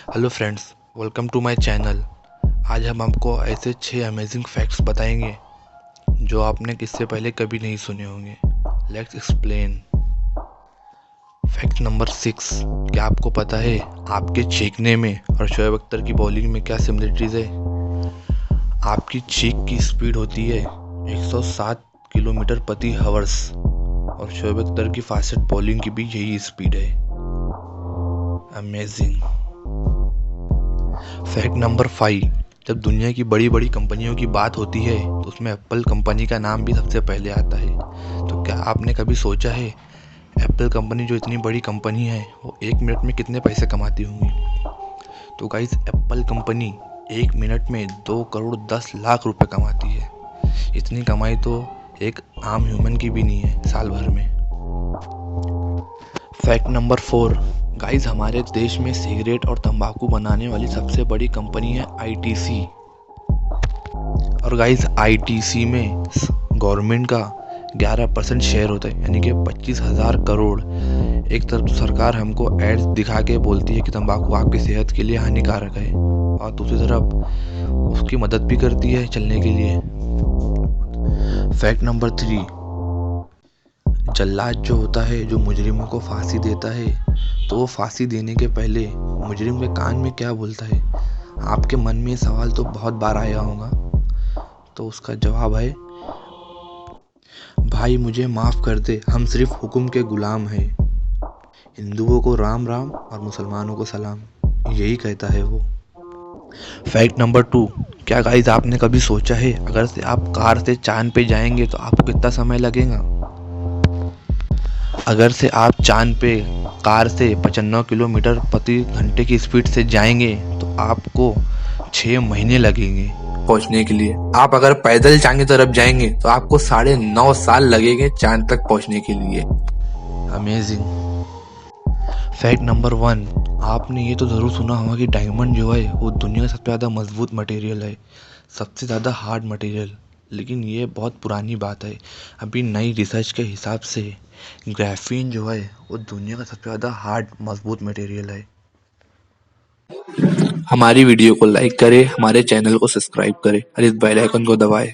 Hello friends, welcome to my channel. आज हम आपको ऐसे 6 अमेजिंग फैक्ट्स बताएंगे जो आपने इससे पहले कभी नहीं सुने होंगे। Let's explain. Fact number 6। क्या आपको पता है आपके चीखने में और शोएब अख्तर की बॉलिंग में क्या सिमिलरिटीज़ है? आपकी चीख की स्पीड होती है 107 किलोमीटर प्रति हावर्स और शोएब अख्तर की फास्टेस्ट बॉलिंग की भी यही स्पीड है। अमेजिंग। Fact number 5। जब दुनिया की बड़ी बड़ी कंपनियों की बात होती है तो उसमें एप्पल कंपनी का नाम भी सबसे पहले आता है। तो क्या आपने कभी सोचा है एप्पल कंपनी जो इतनी बड़ी कंपनी है वो 1 मिनट में कितने पैसे कमाती होंगी? तो गाइस, एप्पल कंपनी 1 मिनट में 2 करोड़ 10 लाख रुपए कमाती है। इतनी कमाई तो एक आम ह्यूमन की भी नहीं है साल भर में। Fact number 4। गाइस, हमारे देश में सिगरेट और तंबाकू बनाने वाली सबसे बड़ी कंपनी है आईटीसी। और गाइस, आईटीसी में गवर्नमेंट का 11% शेयर होता है, यानी कि 25,000 करोड़। एक तरफ तो सरकार हमको एड्स दिखा के बोलती है कि तंबाकू आपकी सेहत के लिए हानिकारक है, और दूसरी तरफ उसकी मदद भी करती है चलने के लिए। Fact number 3। जल्लाद जो होता है, जो मुजरिमों को फांसी देता है, तो वो फांसी देने के पहले मुजरिम के कान में क्या बोलता है? आपके मन में ये सवाल तो बहुत बार आया होगा। तो उसका जवाब है, भाई मुझे माफ़ कर दे, हम सिर्फ हुक्म के गुलाम हैं। हिंदुओं को राम राम और मुसलमानों को सलाम, यही कहता है वो। Fact number 2। क्या गाइस, आपने कभी सोचा है अगर से आप कार से चांद पे जाएंगे तो आपको कितना समय लगेगा? अगर से आप चांद पे कार से 95 किलोमीटर प्रति घंटे की स्पीड से जाएंगे तो आपको 6 महीने लगेंगे पहुंचने के लिए। आप अगर पैदल चांद की तरफ जाएंगे तो आपको 9.5 साल लगेंगे चांद तक पहुंचने के लिए। अमेजिंग। Fact number 1। आपने ये तो ज़रूर सुना होगा कि डायमंड जो है वो दुनिया का सबसे ज़्यादा मजबूत मटेरियल है, सबसे ज़्यादा हार्ड मटेरियल। लेकिन ये बहुत पुरानी बात है। अभी नई रिसर्च के हिसाब से ग्राफीन जो है वो दुनिया का सबसे ज़्यादा हार्ड मजबूत मटेरियल है। हमारी वीडियो को लाइक करें, हमारे चैनल को सब्सक्राइब करें और इस बेल आइकन को दबाएं।